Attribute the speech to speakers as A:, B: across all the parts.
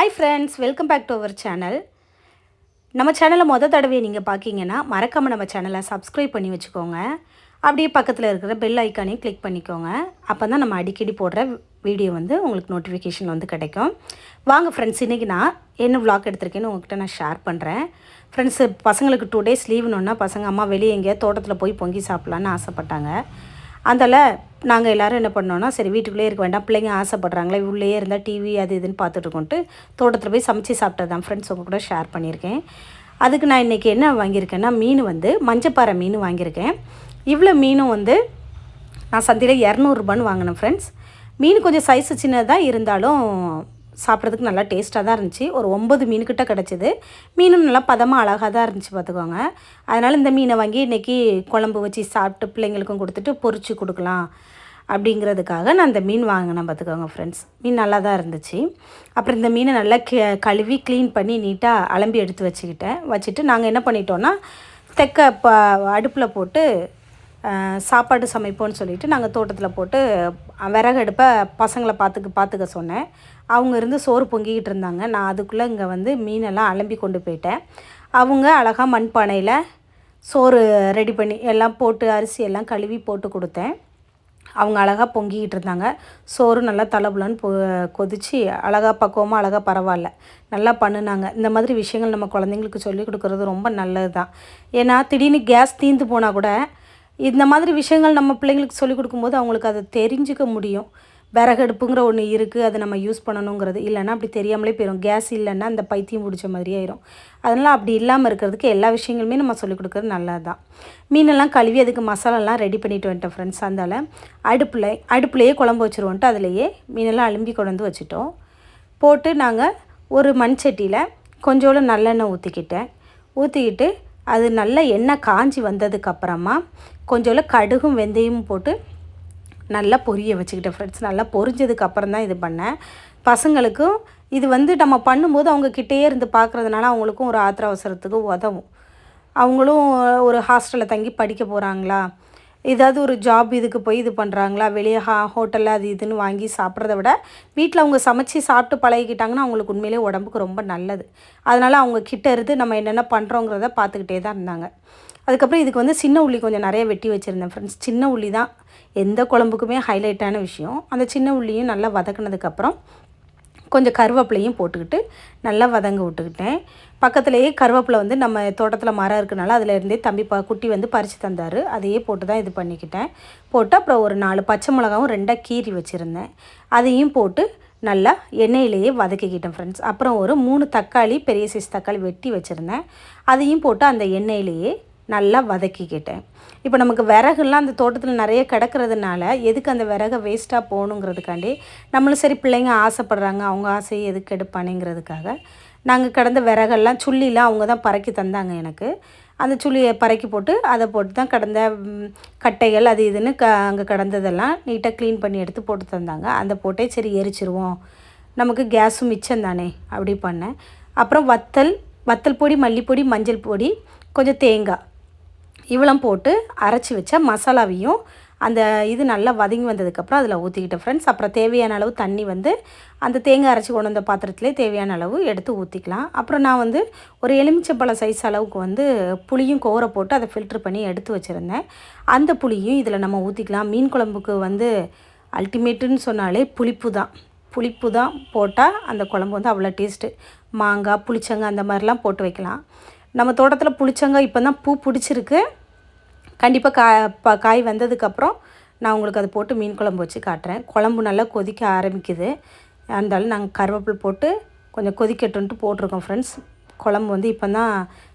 A: Hi friends, welcome back to our channel. நம்ம சேனலை தடவையை நீங்கள் பார்க்கிங்கன்னா மறக்காமல் நம்ம சேனலை சப்ஸ்கிரைப் பண்ணி வச்சுக்கோங்க. அப்படியே பக்கத்தில் இருக்கிற பெல் ஐக்கானையும் கிளிக் பண்ணிக்கோங்க. அப்போ தான் நம்ம அடிக்கடி போடுற வீடியோ உங்களுக்கு நோட்டிஃபிகேஷன் கிடைக்கும். வாங்க ஃப்ரெண்ட்ஸ், இன்றைக்கி நான் என்ன விளாக் எடுத்திருக்கேன்னு உங்கள்கிட்ட நான் ஷேர் பண்ணுறேன். ஃப்ரெண்ட்ஸு, பசங்களுக்கு 2 days லீவுனோன்னா பசங்க அம்மா வெளியே எங்கேயா தோட்டத்தில் போய் பொங்கி சாப்பிட்லான்னு ஆசைப்பட்டாங்க. அதில் நாங்கள் எல்லோரும் என்ன பண்ணோன்னா, சரி வீட்டுக்குள்ளே இருக்க வேண்டாம், பிள்ளைங்க ஆசைப்பட்றாங்களே, உள்ளேயே இருந்தால் டிவி அது இதுன்னு பார்த்துட்ருக்கோன்ட்டு தோட்டத்தில் போய் சமைச்சு சாப்பிட்டது தான் ஃப்ரெண்ட்ஸ் உங்கள் கூட ஷேர் பண்ணியிருக்கேன். அதுக்கு நான் இன்றைக்கி என்ன வாங்கியிருக்கேன்னா, மீன் மஞ்சப்பாறை மீன் வாங்கியிருக்கேன். இவ்வளோ மீனும் நான் சந்தையில் 200 ரூபான்னு வாங்கினேன் ஃப்ரெண்ட்ஸ். மீன் கொஞ்சம் சைஸு சின்னதாக இருந்தாலும் சாப்பிட்றதுக்கு நல்லா டேஸ்ட்டாக தான் இருந்துச்சு. ஒரு 9 மீனுக்கிட்ட கிடச்சிது. மீனும் நல்லா பதமாக அழகாக தான் இருந்துச்சு பார்த்துக்கோங்க. அதனால் இந்த மீனை வாங்கி இன்றைக்கி குழம்பு வச்சு சாப்பிட்டு பிள்ளைங்களுக்கும் கொடுத்துட்டு பொரிச்சு கொடுக்கலாம் அப்படிங்கிறதுக்காக நான் இந்த மீன் வாங்கினேன் பார்த்துக்கோங்க ஃப்ரெண்ட்ஸ். மீன் நல்லா தான் இருந்துச்சு. அப்புறம் இந்த மீனை நல்லா கழுவி க்ளீன் பண்ணி நீட்டாக அலம்பி எடுத்து வச்சுட்டு நாங்கள் என்ன பண்ணிட்டோன்னா, அடுப்பில் போட்டு சாப்பாடு சமைப்போன்னு சொல்லிவிட்டு நாங்கள் தோட்டத்தில் போட்டு விறகு அடுப்பை பசங்களை பார்த்துக்க சொன்னேன். அவங்க இருந்து சோறு பொங்கிக்கிட்டு இருந்தாங்க. நான் அதுக்குள்ளே இங்கே மீனெல்லாம் அலம்பி கொண்டு போயிட்டேன். அவங்க அழகாக மண்பானையில் சோறு ரெடி பண்ணி எல்லாம் போட்டு அரிசி எல்லாம் கழுவி போட்டு கொடுத்தேன். அவங்க அழகாக பொங்கிக்கிட்டு இருந்தாங்க. சோறு நல்லா தலபுலன்னு கொதித்து அழகாக பக்குவமாக அழகாக பரவாயில்ல நல்லா பண்ணினாங்க. இந்த மாதிரி விஷயங்கள் நம்ம குழந்தைங்களுக்கு சொல்லிக் கொடுக்குறது ரொம்ப நல்லது தான். ஏன்னா திடீர்னு கேஸ் தீர்ந்து போனால் கூட இந்த மாதிரி விஷயங்கள் நம்ம பிள்ளைங்களுக்கு சொல்லிக் கொடுக்கும்போது அவங்களுக்கு அதை தெரிஞ்சுக்க முடியும். விறகடுப்புங்கிற ஒன்று இருக்குது, அதை நம்ம யூஸ் பண்ணணுங்கிறது. இல்லைன்னா அப்படி தெரியாமலே போயிடும். கேஸ் இல்லைன்னா அந்த பைத்தியம் பிடிச்ச மாதிரி ஆயிரும். அதனால் அப்படி இல்லாமல் இருக்கிறதுக்கு எல்லா விஷயங்களுமே நம்ம சொல்லிக் கொடுக்குறது நல்லது தான். மீனெல்லாம் கழுவி அதுக்கு மசாலாலாம் ரெடி பண்ணிட்டு வந்துட்டேன் ஃப்ரெண்ட்ஸ். அதனால் அடுப்புலையே குழம்பு வச்சுருவோன்ட்டு அதிலையே மீனெல்லாம் அலும்பி கொண்டு வச்சுட்டோம். போட்டு நாங்கள் ஒரு மண் சட்டியில் கொஞ்சோண்டு நல்லெண்ணெய் ஊற்றிக்கிட்டு அது நல்லா எண்ணெய் காஞ்சி வந்ததுக்கப்புறமா கொஞ்சோண்டு கடுகும் வெந்தயமும் போட்டு நல்லா பொரிய வச்சுக்கிட்டேன் ஃப்ரெண்ட்ஸ். நல்லா பொரிஞ்சதுக்கப்புறம் தான் இது பண்ணேன். பசங்களுக்கும் இது நம்ம பண்ணும்போது அவங்க கிட்டேயே இருந்து பார்க்குறதுனால அவங்களுக்கும் ஒரு ஆத்திர அவசரத்துக்கு உதவும். அவங்களும் ஒரு ஹாஸ்டலில் தங்கி படிக்க போகிறாங்களா, ஏதாவது ஒரு ஜாப் இதுக்கு போய் இது பண்ணுறாங்களா, வெளியே ஹோட்டலில் அது இதுன்னு வாங்கி சாப்பிட்றத விட வீட்டில் அவங்க சமைச்சு சாப்பிட்டு பழகிக்கிட்டாங்கன்னா அவங்களுக்கு உண்மையிலே உடம்புக்கு ரொம்ப நல்லது. அதனால் அவங்க கிட்டே இருந்து நம்ம என்னென்ன பண்ணுறோங்கிறத பார்த்துக்கிட்டே தான் இருந்தாங்க. அதுக்கப்புறம் இதுக்கு சின்ன உள்ளி கொஞ்சம் நிறைய வெட்டி வச்சுருந்தேன் ஃப்ரெண்ட்ஸ். சின்ன உள்ளி தான் எந்த குழம்புக்குமே ஹைலைட்டான விஷயம். அந்த சின்ன உள்ளியும் நல்லா வதக்கினதுக்கப்புறம் கொஞ்சம் கருவேப்பிலையும் போட்டுக்கிட்டு நல்லா வதங்க விட்டுக்கிட்டேன். பக்கத்துலேயே கருவேப்பிலை நம்ம தோட்டத்தில் மரம் இருக்கனால அதிலேருந்தே தம்பி குட்டி பறித்து தந்தார். அதையே போட்டு தான் இது பண்ணிக்கிட்டேன். போட்டு அப்புறம் ஒரு 4 பச்சை மிளகாவும் 2 கீறி வச்சுருந்தேன். அதையும் போட்டு நல்லா எண்ணெயிலேயே வதக்கிக்கிட்டேன் ஃப்ரெண்ட்ஸ். அப்புறம் ஒரு 3 தக்காளி, பெரிய சைஸ் தக்காளி வெட்டி வச்சுருந்தேன். அதையும் போட்டு அந்த எண்ணெயிலேயே நல்லா வதக்கிக்கிட்டேன். இப்போ நமக்கு விறகுலாம் அந்த தோட்டத்தில் நிறைய கிடக்கிறதுனால எதுக்கு அந்த விறகை வேஸ்ட்டாக போகணுங்கிறதுக்காண்டி நம்மளும் சரி பிள்ளைங்க ஆசைப்பட்றாங்க, அவங்க ஆசையை எதுக்கு எடுப்பானேங்கிறதுக்காக நாங்கள் கிடந்த விறகெல்லாம் சுள்ளிலாம் அவங்க தான் பறக்கி தந்தாங்க எனக்கு. அந்த சுள்ளியை பறக்கி போட்டு அதை போட்டு தான் கடந்த கட்டைகள் அது இதுன்னு அங்கே கிடந்ததெல்லாம் நீட்டாக க்ளீன் பண்ணி எடுத்து போட்டு தந்தாங்க. அந்த போட்டே சரி எரிச்சிருவோம், நமக்கு கேஸும் மிச்சம் தானே அப்படி பண்ணேன். அப்புறம் வத்தல் பொடி, மல்லிப்பொடி, மஞ்சள் பொடி, கொஞ்சம் தேங்காய் இவ்வளோ போட்டு அரைச்சி வச்ச மசாலாவையும் அந்த இது நல்லா வதங்கி வந்ததுக்கப்புறம் அதில் ஊற்றிக்கிட்டேன் ஃப்ரெண்ட்ஸ். அப்புறம் தேவையான அளவு தண்ணி அந்த தேங்காய் அரைச்சி கொண்டு வந்த பாத்திரத்துலேயே தேவையான அளவு எடுத்து ஊற்றிக்கலாம். அப்புறம் நான் ஒரு எலுமிச்சம்பழம் சைஸ் அளவுக்கு புளியும் கோரை போட்டு அதை ஃபில்ட்ரு பண்ணி எடுத்து வச்சுருந்தேன். அந்த புளியும் இதில் நம்ம ஊற்றிக்கலாம். மீன் குழம்புக்கு அல்டிமேட்டுன்னு சொன்னாலே புளிப்பு தான் போட்டால் அந்த குழம்பு அவ்வளோ டேஸ்ட்டு. மாங்காய், புளிச்சங்காய் அந்த மாதிரிலாம் போட்டு வைக்கலாம். நம்ம தோட்டத்தில் புளிச்சங்காய் இப்போ தான் பூ பிடிச்சிருக்கு. கண்டிப்பாக காய் வந்ததுக்கப்புறம் நான் உங்களுக்கு அதை போட்டு மீன் குழம்பு வச்சு காட்டுறேன். குழம்பு நல்லா கொதிக்க ஆரம்பிக்குது. இருந்தாலும் நாங்கள் கருவேப்பிலை போட்டு கொஞ்சம் கொதிக்கட்டுன்ட்டு போட்டிருக்கோம் ஃப்ரெண்ட்ஸ். குழம்பு இப்போ தான்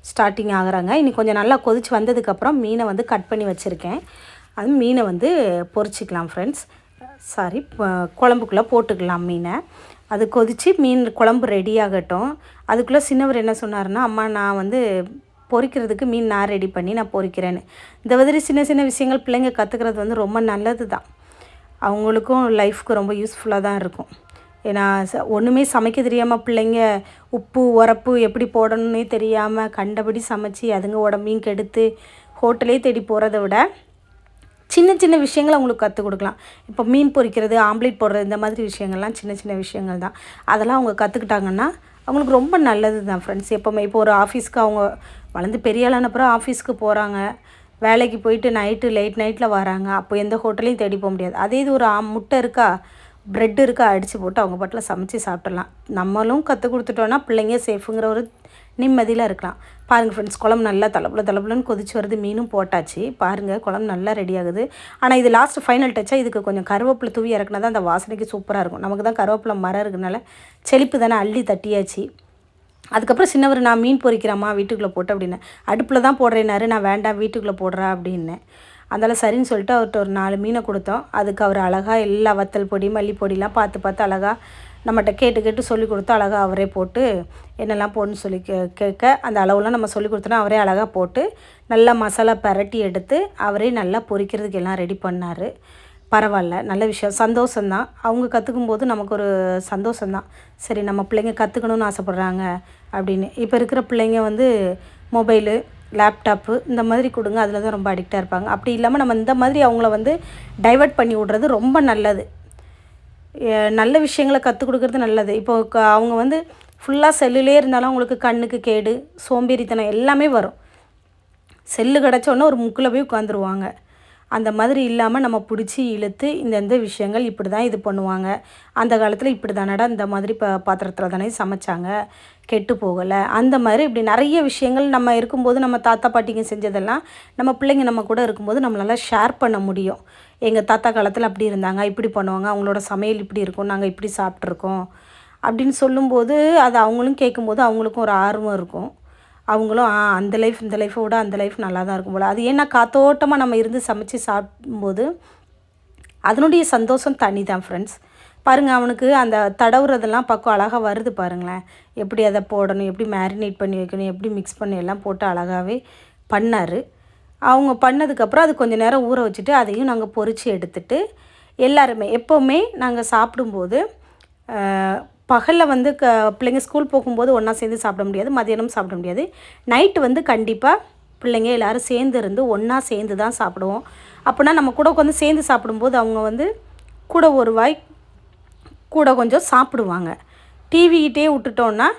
A: ஸ்டார்டிங் ஆகுறாங்க. இன்னைக்கு கொஞ்சம் நல்லா கொதித்து வந்ததுக்கப்புறம் மீனை கட் பண்ணி வச்சுருக்கேன். அது மீனை பொரிச்சிக்கலாம் ஃப்ரெண்ட்ஸ். குழம்புக்குள்ளே போட்டுக்கலாம் மீனை. அது கொதித்து மீன் குழம்பு ரெடி ஆகட்டும். அதுக்குள்ளே சின்னவர் என்ன சொன்னார்னா, அம்மா நான் பொரிக்கிறதுக்கு மீன் நான் ரெடி பண்ணி நான் பொரிக்கிறேன்னு. இந்த மாதிரி சின்ன சின்ன விஷயங்கள் பிள்ளைங்க கற்றுக்கிறது ரொம்ப நல்லது தான். அவங்களுக்கும் லைஃப்க்கு ரொம்ப யூஸ்ஃபுல்லாக தான் இருக்கும். ஏன்னா ஒன்றுமே சமைக்க தெரியாமல் பிள்ளைங்க உப்பு உரப்பு எப்படி போடணுன்னே தெரியாமல் கண்டபடி சமைச்சு அதுங்க உடம்பையும் கெடுத்து ஹோட்டலே தேடி போகிறத விட சின்ன சின்ன விஷயங்களை அவங்களுக்கு கற்றுக் கொடுக்கலாம். இப்போ மீன் பொரிக்கிறது, ஆம்லேட் போடுறது, இந்த மாதிரி விஷயங்கள்லாம் சின்ன சின்ன விஷயங்கள் தான். அதெல்லாம் அவங்க கற்றுக்கிட்டாங்கன்னா அவங்களுக்கு ரொம்ப நல்லது தான் ஃப்ரெண்ட்ஸ். எப்போவுமே இப்போ ஒரு ஆஃபீஸ்க்கு அவங்க வளர்ந்து பெரிய ஆளான அப்புறம் ஆஃபீஸ்க்கு போகிறாங்க, வேலைக்கு போயிட்டு லேட் நைட்டில் வராங்க. அப்போ எந்த ஹோட்டலையும் தேடி போக முடியாது. அதே இது ஒரு முட்டை இருக்கா, ப்ரெட் இருக்கா, அடித்து போட்டு அவங்க பாட்டில் சமைச்சு சாப்பிட்றலாம். நம்மளும் கற்றுக் கொடுத்துட்டோன்னா பிள்ளைங்க சேஃபுங்கிற ஒரு நிம்மதியில் இருக்கலாம். பாருங்கள் ஃப்ரெண்ட்ஸ், குழம்பு நல்லா தளபுலன்னு கொதிச்சு வருது. மீனும் போட்டாச்சு. பாருங்கள், குழம்பு நல்லா ரெடி ஆகுது. ஆனால் இது லாஸ்ட் ஃபைனல் டச்சாக இதுக்கு கொஞ்சம் கருவேப்பிலை தூவி இறக்குனா தான் அந்த வாசனைக்கு சூப்பராக இருக்கும். நமக்கு தான் கருவேப்பிலை மரம் இருக்கிறதுனால செழிப்பு தானே, அள்ளி தட்டியாச்சு. அதுக்கப்புறம் சின்னவர், நான் மீன் பொரிக்கிறேம்மா வீட்டுக்குள்ளே போட்டு அப்படின்னேன். அடுப்பில் தான் போடுறேன்னாரு. நான் வேண்டாம் வீட்டுக்குள்ளே போடுறேன் அப்படின்னேன். அதனால் சரின்னு சொல்லிட்டு அவர்கிட்ட ஒரு 4 மீனை கொடுத்தோம். அதுக்கு அவர் அழகாக எல்லா வத்தல் பொடி மல்லிப்பொடிலாம் பார்த்து அழகாக நம்மகிட்ட கேட்டு சொல்லி கொடுத்து அழகாக அவரே போட்டு என்னெல்லாம் போடணும்னு சொல்லி கேட்க அந்த அளவுலாம் நம்ம சொல்லி கொடுத்தோன்னா அவரே அழகாக போட்டு நல்லா மசாலா பரட்டி எடுத்து அவரே நல்லா பொரிக்கிறதுக்கு எல்லாம் ரெடி பண்ணார். பரவாயில்ல, நல்ல விஷயம், சந்தோஷந்தான். அவங்க கற்றுக்கும்போது நமக்கு ஒரு சந்தோஷந்தான். சரி, நம்ம பிள்ளைங்க கற்றுக்கணுன்னு ஆசைப்பட்றாங்க அப்படின்னு. இப்போ இருக்கிற பிள்ளைங்க வந்து மொபைலு, லேப்டாப்பு இந்த மாதிரி கொடுங்க, அதில் தான் ரொம்ப அடிக்டாக இருப்பாங்க. அப்படி இல்லாமல் நம்ம இந்த மாதிரி அவங்கள வந்து டைவர்ட் பண்ணி விட்றது ரொம்ப நல்லது. நல்ல விஷயங்களை கற்றுக் கொடுக்குறது நல்லது. இப்போது அவங்க வந்து ஃபுல்லாக செல்லுலே இருந்தாலும் அவங்களுக்கு கண்ணுக்கு கேடு, சோம்பேறித்தனம் எல்லாமே வரும். செல்லு கிடச்சோன்னே ஒரு முக்கில் போய் உட்காந்துருவாங்க. அந்த மாதிரி இல்லாமல் நம்ம பிடிச்சி இழுத்து இந்த விஷயங்கள் இப்படி தான் இது பண்ணுவாங்க, அந்த காலத்தில் இப்படி தானடா இந்த மாதிரி பாத்திரத்தில் தானே சமைச்சாங்க, கெட்டு போகலை, அந்த மாதிரி இப்படி நிறைய விஷயங்கள் நம்ம இருக்கும்போது நம்ம தாத்தா பாட்டிங்க செஞ்சதெல்லாம் நம்ம பிள்ளைங்க நம்ம கூட இருக்கும்போது நம்மளால் ஷேர் பண்ண முடியும். எங்கள் தாத்தா காலத்தில் அப்படி இருந்தாங்க, இப்படி பண்ணுவாங்க, அவங்களோட சமையல் இப்படி இருக்கும், நாங்கள் இப்படி சாப்பிட்ருக்கோம் அப்படின்னு சொல்லும்போது அது அவங்களும் கேட்கும்போது அவங்களுக்கும் ஒரு ஆர்வம் இருக்கும். அவங்களும் அந்த லைஃப் இந்த லைஃப்பை விட அந்த லைஃப் நல்லா தான் இருக்கும் போல். அது ஏன்னா காத்தோட்டமாக நம்ம இருந்து சமைச்சு சாப்பிடும்போது அதனுடைய சந்தோஷம் தனி தான் ஃப்ரெண்ட்ஸ். பாருங்கள், அவனுக்கு அந்த தடவுறதெல்லாம் பக்கம் அழகாக வருது பாருங்களேன். எப்படி அதை போடணும், எப்படி மேரினேட் பண்ணி வைக்கணும், எப்படி மிக்ஸ் பண்ணி எல்லாம் போட்டு அழகாகவே பண்ணார். அவங்க பண்ணதுக்கப்புறம் அது கொஞ்சம் நேரம் ஊற வச்சுட்டு அதையும் நாங்கள் பொரித்து எடுத்துட்டு எல்லாருமே எப்போவுமே நாங்கள் சாப்பிடும்போது பகலில் வந்து பிள்ளைங்க ஸ்கூல் போகும்போது ஒன்றா சேர்ந்து சாப்பிட முடியாது, மதியானம் சாப்பிட முடியாது. நைட்டு வந்து கண்டிப்பாக பிள்ளைங்க எல்லோரும் சேர்ந்து இருந்து ஒன்றா சேர்ந்து தான் சாப்பிடுவோம். அப்படின்னா நம்ம கூட உட்காந்து சேர்ந்து சாப்பிடும்போது அவங்க வந்து கூட ஒரு வாய் கூட கொஞ்சம் சாப்பிடுவாங்க. டிவிக்கிட்டே விட்டுட்டோன்னா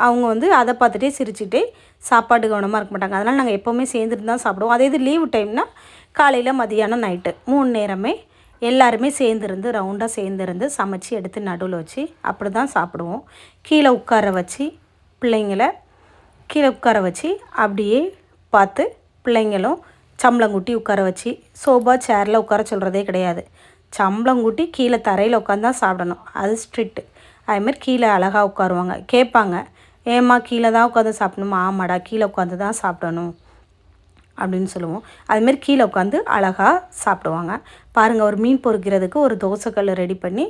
A: அவங்க வந்து அதை பார்த்துட்டே சிரிச்சுட்டே சாப்பாடு கவனமாக இருக்க மாட்டாங்க. அதனால் நாங்கள் எப்போவுமே சேர்ந்துட்டு தான் சாப்பிடுவோம். அதே இது லீவு டைம்னால் காலையில், மதியானம், நைட்டு 3 நேரமே எல்லாருமே சேர்ந்துருந்து ரவுண்டாக சேர்ந்துருந்து சமைச்சு எடுத்து நடுவில் வச்சு அப்படி தான் சாப்பிடுவோம். கீழே உட்கார வச்சு பிள்ளைங்களை கீழே உட்கார வச்சு அப்படியே பார்த்து பிள்ளைங்களும் சம்பளங்குட்டி உட்கார வச்சு சோபா சேரில் உட்கார சொல்கிறதே கிடையாது. சம்பளங்குட்டி கீழே தரையில் உட்காந்து தான் சாப்பிடணும், அது ஸ்ட்ரிக்ட்டு. அதுமாதிரி கீழே அழகாக உட்காருவாங்க. கேட்பாங்க, ஏம்மா கீழே தான் உட்காந்து சாப்பிடணுமா? ஆமாடா, கீழே உட்காந்து தான் சாப்பிடணும் அப்படின்னு சொல்லுவோம். அதுமாரி கீழே உட்காந்து அழகாக சாப்பிடுவாங்க. பாருங்கள், ஒரு மீன் பொரிக்கிறதுக்கு ஒரு தோசைக்கல் ரெடி பண்ணி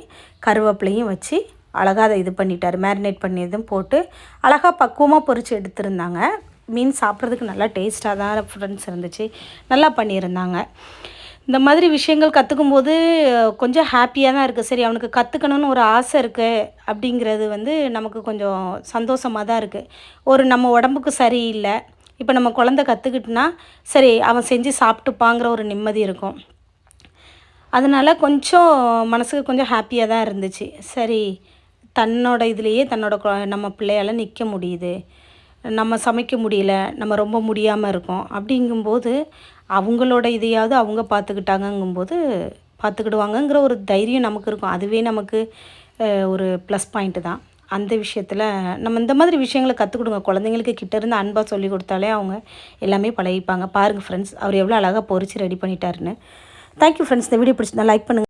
A: கருவேப்பிலையும் வச்சு அழகாக அதை இது பண்ணிட்டார். மேரினேட் பண்ணியதும் போட்டு அழகாக பக்குவமாக பொரித்து எடுத்துருந்தாங்க. மீன் சாப்பிட்றதுக்கு நல்லா டேஸ்ட்டாக தான் ஃப்ரெண்ட்ஸ் இருந்துச்சு, நல்லா பண்ணியிருந்தாங்க. இந்த மாதிரி விஷயங்கள் கற்றுக்கும்போது கொஞ்சம் ஹாப்பியாக தான் இருக்குது. சரி, அவனுக்கு கற்றுக்கணுன்னு ஒரு ஆசை இருக்குது அப்படிங்கிறது வந்து நமக்கு கொஞ்சம் சந்தோஷமாக தான் இருக்குது. ஒரு நம்ம உடம்புக்கு சரியில்லை, இப்போ நம்ம குழந்த கற்றுக்கிட்டுனா சரி அவன் செஞ்சு சாப்பிட்டுப்பாங்கிற ஒரு நிம்மதி இருக்கும். அதனால் கொஞ்சம் மனசுக்கு கொஞ்சம் ஹாப்பியாக தான் இருந்துச்சு. சரி, தன்னோட இதுலேயே நம்ம பிள்ளையால் நிற்க முடியுது, நம்ம சமைக்க முடியல, நம்ம ரொம்ப முடியாமல் இருக்கோம் அப்படிங்கும்போது அவங்களோட இதையாவது அவங்க பார்த்துக்கிடுவாங்கங்கிற ஒரு தைரியம் நமக்கு இருக்கும். அதுவே நமக்கு ஒரு ப்ளஸ் பாயிண்ட்டு தான். அந்த விஷயத்தில் நம்ம இந்த மாதிரி விஷயங்களை கற்றுக் கொடுங்க. குழந்தைங்களுக்கு கிட்டேருந்து அன்பாக சொல்லி கொடுத்தாலே அவங்க எல்லாமே பழகிப்பாங்க. பாருங்கள் ஃப்ரெண்ட்ஸ், அவர் எவ்வளோ அழகாக பொரிச்சு ரெடி பண்ணிட்டாருன்னு. Thank you friends. இந்த வீடியோ பிடிச்சிருந்தா லைக் பண்ணுங்கள்.